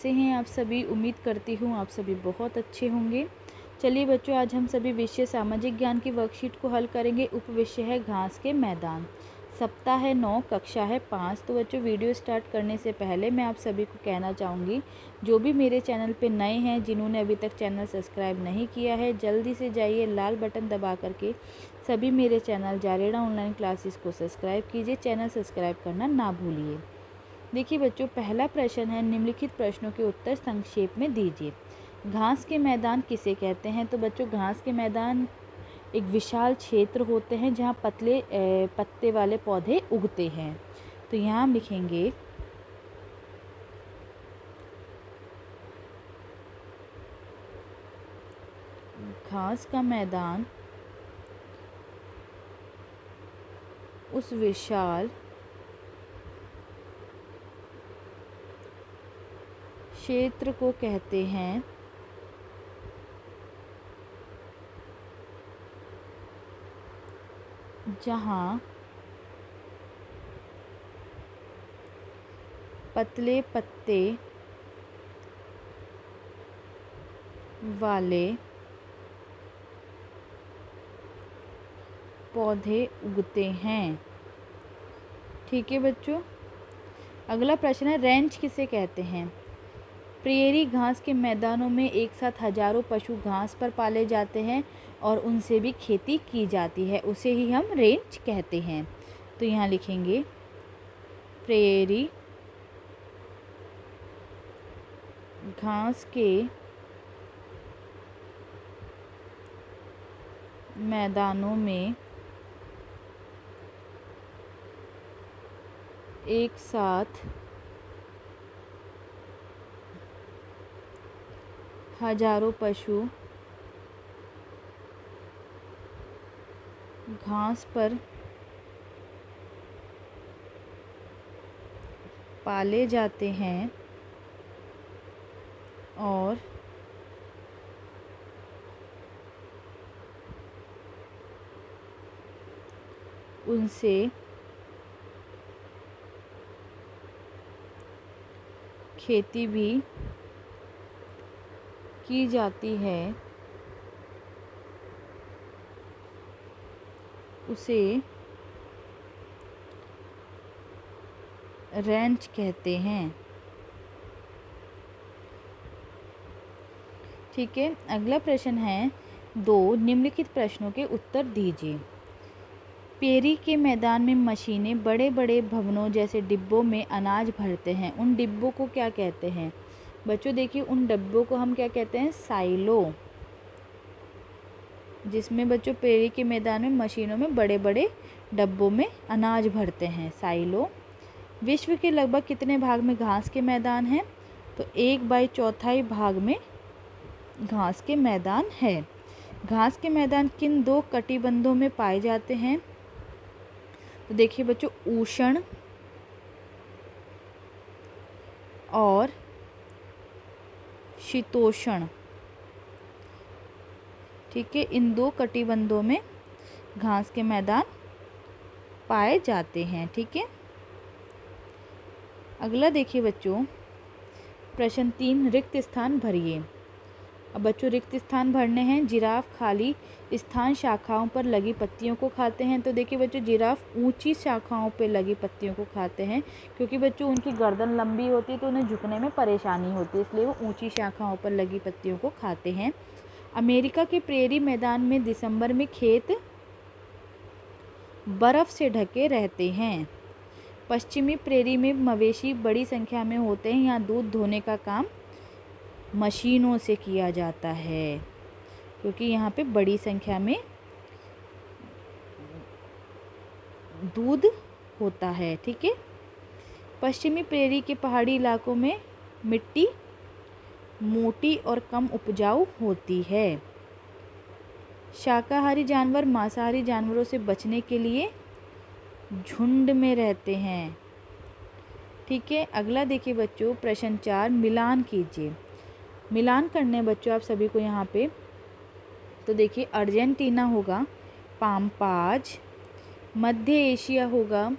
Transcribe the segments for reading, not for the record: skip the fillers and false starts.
कैसे हैं आप सभी। उम्मीद करती हूँ आप सभी बहुत अच्छे होंगे। चलिए बच्चों, आज हम सभी विषय सामाजिक ज्ञान की वर्कशीट को हल करेंगे। उपविषय है घास के मैदान। सप्ताह है 9, कक्षा है 5। तो बच्चों, वीडियो स्टार्ट करने से पहले मैं आप सभी को कहना चाहूँगी, जो भी मेरे चैनल पे नए हैं, जिन्होंने अभी तक चैनल सब्सक्राइब नहीं किया है, जल्दी से जाइए लाल बटन दबा करके सभी मेरे चैनल जारेड़ा ऑनलाइन क्लासेस को सब्सक्राइब कीजिए। चैनल सब्सक्राइब करना ना भूलिए। देखिए बच्चों, पहला प्रश्न है, निम्नलिखित प्रश्नों के उत्तर संक्षेप में दीजिए। घास के मैदान किसे कहते हैं? तो बच्चों, घास के मैदान एक विशाल क्षेत्र होते हैं जहाँ पतले पत्ते वाले पौधे उगते हैं। तो यहाँ हम लिखेंगे घास का मैदान उस विशाल क्षेत्र को कहते हैं जहाँ पतले पत्ते वाले पौधे उगते हैं। ठीक है बच्चों। अगला प्रश्न है, रेंज किसे कहते हैं? प्रेरी घास के मैदानों में एक साथ हजारों पशु घास पर पाले जाते हैं और उनसे भी खेती की जाती है, उसे ही हम रेंज कहते हैं। तो यहाँ लिखेंगे प्रेरी घास के मैदानों में एक साथ हजारों पशु घास पर पाले जाते हैं और उनसे खेती भी की जाती है, उसे रेंज कहते हैं। ठीक है। अगला प्रश्न है, 2 निम्नलिखित प्रश्नों के उत्तर दीजिए। पेरी के मैदान में मशीनें बड़े बड़े भवनों जैसे डिब्बों में अनाज भरते हैं, उन डिब्बों को क्या कहते हैं? बच्चों देखिए, उन डिब्बों को हम क्या कहते हैं? साइलो। जिसमें बच्चों पेरी के मैदान में मशीनों में बड़े बड़े डब्बों में अनाज भरते हैं, साइलो। विश्व के लगभग कितने भाग में घास के मैदान हैं? तो 1/4 भाग में घास के मैदान है। घास के मैदान किन 2 कटिबंधों में पाए जाते हैं? तो देखिए बच्चों, उष्ण और शीतोष्ण। ठीक है, इन 2 कटिबंधों में घास के मैदान पाए जाते हैं। ठीक है। अगला देखिए बच्चों, प्रश्न 3, रिक्त स्थान भरिए। अब बच्चों, रिक्त स्थान भरने हैं। जिराफ खाली स्थान शाखाओं पर लगी पत्तियों को खाते हैं। तो देखिए बच्चों, जिराफ ऊंची शाखाओं पर लगी पत्तियों को खाते हैं, क्योंकि बच्चों उनकी गर्दन लंबी होती है तो उन्हें झुकने में परेशानी होती है, इसलिए वो ऊंची शाखाओं पर लगी पत्तियों को खाते हैं। अमेरिका के प्रेरी मैदान में दिसंबर में खेत बर्फ से ढके रहते हैं। पश्चिमी प्रेरी में मवेशी बड़ी संख्या में होते हैं, यहाँ दूध धोने का काम मशीनों से किया जाता है, क्योंकि यहाँ पे बड़ी संख्या में दूध होता है। ठीक है। पश्चिमी प्रेरी के पहाड़ी इलाकों में मिट्टी मोटी और कम उपजाऊ होती है। शाकाहारी जानवर मांसाहारी जानवरों से बचने के लिए झुंड में रहते हैं। ठीक है। अगला देखिए बच्चों, प्रश्न 4, मिलान कीजिए। मिलान करने बच्चों आप सभी को यहाँ पे, तो देखिए अर्जेंटीना होगा पाम्पाज, मध्य एशिया होगा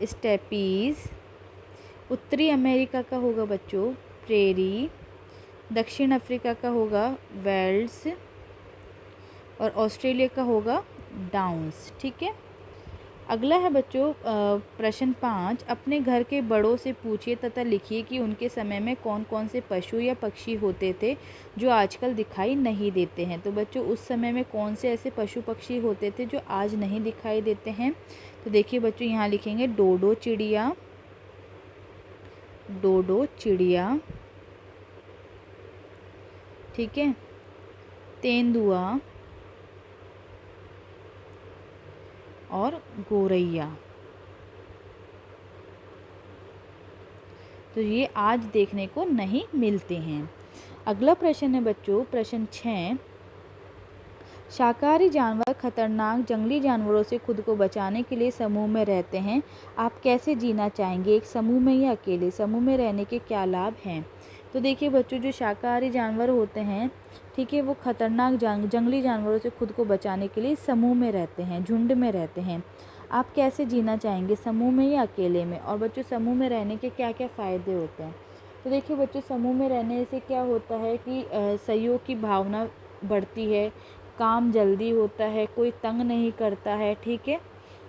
स्टेपीज़, उत्तरी अमेरिका का होगा बच्चों प्रेरी, दक्षिण अफ्रीका का होगा वेल्स और ऑस्ट्रेलिया का होगा डाउन्स। ठीक है। अगला है बच्चों प्रश्न 5, अपने घर के बड़ों से पूछिए तथा लिखिए कि उनके समय में कौन कौन से पशु या पक्षी होते थे जो आजकल दिखाई नहीं देते हैं। तो बच्चों उस समय में कौन से ऐसे पशु पक्षी होते थे जो आज नहीं दिखाई देते हैं। तो देखिए बच्चों यहाँ लिखेंगे डोडो चिड़िया, डोडो चिड़िया, ठीक है, तेंदुआ और गोरैया। तो ये आज देखने को नहीं मिलते हैं। अगला प्रश्न है बच्चों प्रश्न 6, शाकाहारी जानवर खतरनाक जंगली जानवरों से खुद को बचाने के लिए समूह में रहते हैं। आप कैसे जीना चाहेंगे, एक समूह में या अकेले? समूह में रहने के क्या लाभ हैं? तो देखिए बच्चों जो शाकाहारी जानवर होते हैं, ठीक है, वो खतरनाक जंगली जानवरों से खुद को बचाने के लिए समूह में रहते हैं, झुंड में रहते हैं। आप कैसे जीना चाहेंगे, समूह में या अकेले में? और बच्चों समूह में रहने के क्या क्या फ़ायदे होते हैं? तो देखिए बच्चों समूह में रहने से क्या होता है कि सहयोग की भावना बढ़ती है, काम जल्दी होता है, कोई तंग नहीं करता है। ठीक है।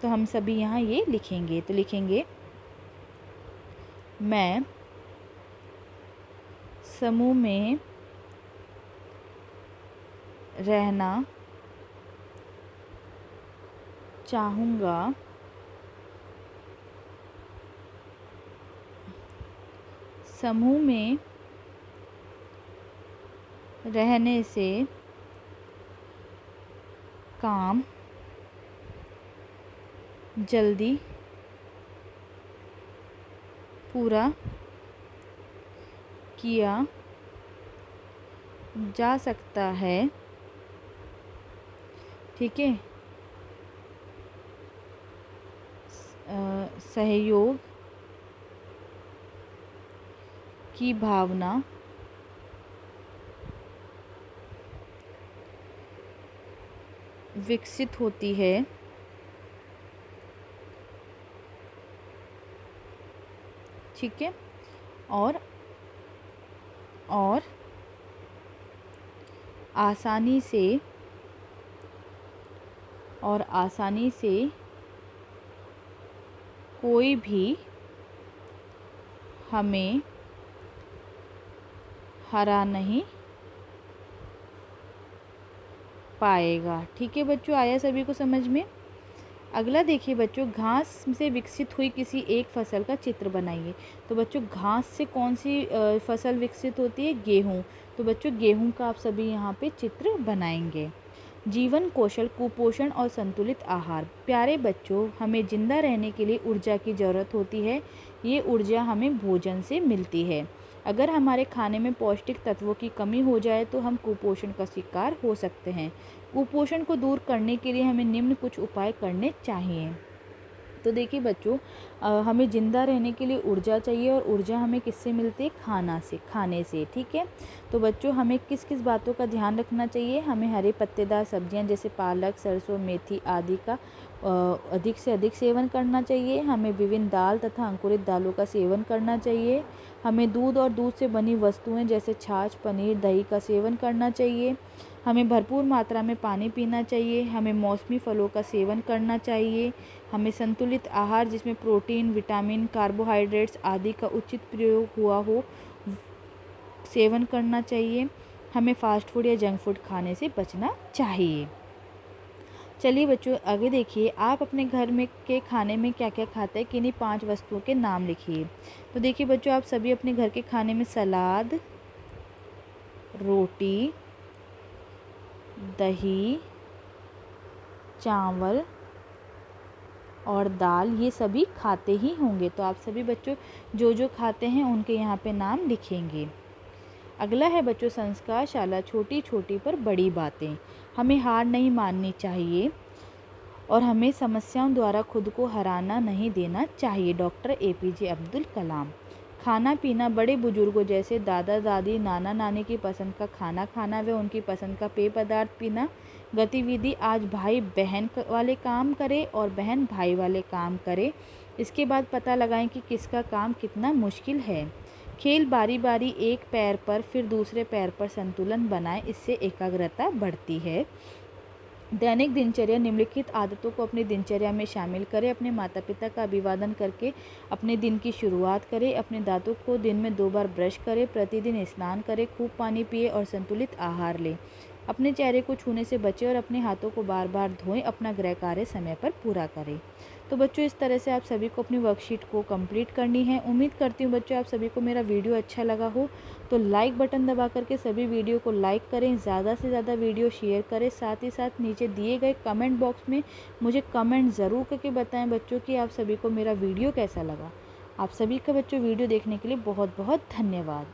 तो हम सभी यहाँ ये लिखेंगे। तो लिखेंगे मैं समूह में रहना चाहूँगा, समूह में रहने से काम जल्दी पूरा किया जा सकता है। ठीक है। सहयोग की भावना विकसित होती है। ठीक है। और आसानी से कोई भी हमें हरा नहीं पाएगा। ठीक है बच्चों, आया सभी को समझ में? अगला देखिए बच्चों, घास से विकसित हुई किसी एक फसल का चित्र बनाइए। तो बच्चों घास से कौन सी फसल विकसित होती है? गेहूँ। तो बच्चों गेहूँ का आप सभी यहाँ पे चित्र बनाएंगे। जीवन कौशल, कुपोषण और संतुलित आहार। प्यारे बच्चों, हमें जिंदा रहने के लिए ऊर्जा की ज़रूरत होती है। ये ऊर्जा हमें भोजन से मिलती है। अगर हमारे खाने में पौष्टिक तत्वों की कमी हो जाए तो हम कुपोषण का शिकार हो सकते हैं। कुपोषण को दूर करने के लिए हमें निम्न कुछ उपाय करने चाहिए। तो देखिए बच्चों हमें ज़िंदा रहने के लिए ऊर्जा चाहिए, और ऊर्जा हमें किससे मिलती है? खाने से। ठीक है। तो बच्चों हमें किस किस बातों का ध्यान रखना चाहिए? हमें हरे पत्तेदार सब्जियां जैसे पालक, सरसों, मेथी आदि का अधिक से अधिक सेवन करना चाहिए। हमें विभिन्न दाल तथा अंकुरित दालों का सेवन करना चाहिए। हमें दूध और दूध से बनी वस्तुएं जैसे छाछ, पनीर, दही का सेवन करना चाहिए। हमें भरपूर मात्रा में पानी पीना चाहिए। हमें मौसमी फलों का सेवन करना चाहिए। हमें संतुलित आहार जिसमें प्रोटीन, विटामिन, कार्बोहाइड्रेट्स आदि का उचित प्रयोग हुआ हो सेवन करना चाहिए। हमें फास्ट फूड या जंक फूड खाने से बचना चाहिए। चलिए बच्चों आगे देखिए, आप अपने घर में के खाने में क्या क्या खाते हैं, किन्हीं 5 वस्तुओं के नाम लिखिए। तो देखिए बच्चों आप सभी अपने घर के खाने में सलाद, रोटी, दही, चावल और दाल ये सभी खाते ही होंगे। तो आप सभी बच्चों जो जो खाते हैं उनके यहाँ पे नाम लिखेंगे। अगला है बच्चों संस्कारशाला, छोटी छोटी पर बड़ी बातें। हमें हार नहीं माननी चाहिए और हमें समस्याओं द्वारा खुद को हराना नहीं देना चाहिए। Doctor APJ Abdul Kalam. खाना पीना, बड़े बुजुर्गों जैसे दादा दादी, नाना नानी की पसंद का खाना खाना व उनकी पसंद का पेय पदार्थ पीना। गतिविधि, आज भाई बहन वाले काम करे और बहन भाई वाले काम करे। इसके बाद पता लगाएं कि किसका काम कितना मुश्किल है। खेल बारी बारी एक पैर पर फिर दूसरे पैर पर संतुलन बनाएं, इससे एकाग्रता बढ़ती है। दैनिक दिनचर्या निम्नलिखित आदतों को अपनी दिनचर्या में शामिल करें। अपने माता पिता का अभिवादन करके अपने दिन की शुरुआत करें। अपने दांतों को दिन में 2 बार ब्रश करें। प्रतिदिन स्नान करें। खूब पानी पिए और संतुलित आहार लें। अपने चेहरे को छूने से बचें और अपने हाथों को बार बार धोएं। अपना गृह कार्य समय पर पूरा करें। तो बच्चों, इस तरह से आप सभी को अपनी वर्कशीट को कंप्लीट करनी है। उम्मीद करती हूँ बच्चों आप सभी को मेरा वीडियो अच्छा लगा हो, तो लाइक बटन दबा करके सभी वीडियो को लाइक करें, ज़्यादा से ज़्यादा वीडियो शेयर करें। साथ ही साथ नीचे दिए गए कमेंट बॉक्स में मुझे कमेंट ज़रूर करके बताएं बच्चों कि आप सभी को मेरा वीडियो कैसा लगा। आप सभी का बच्चों वीडियो देखने के लिए बहुत बहुत धन्यवाद।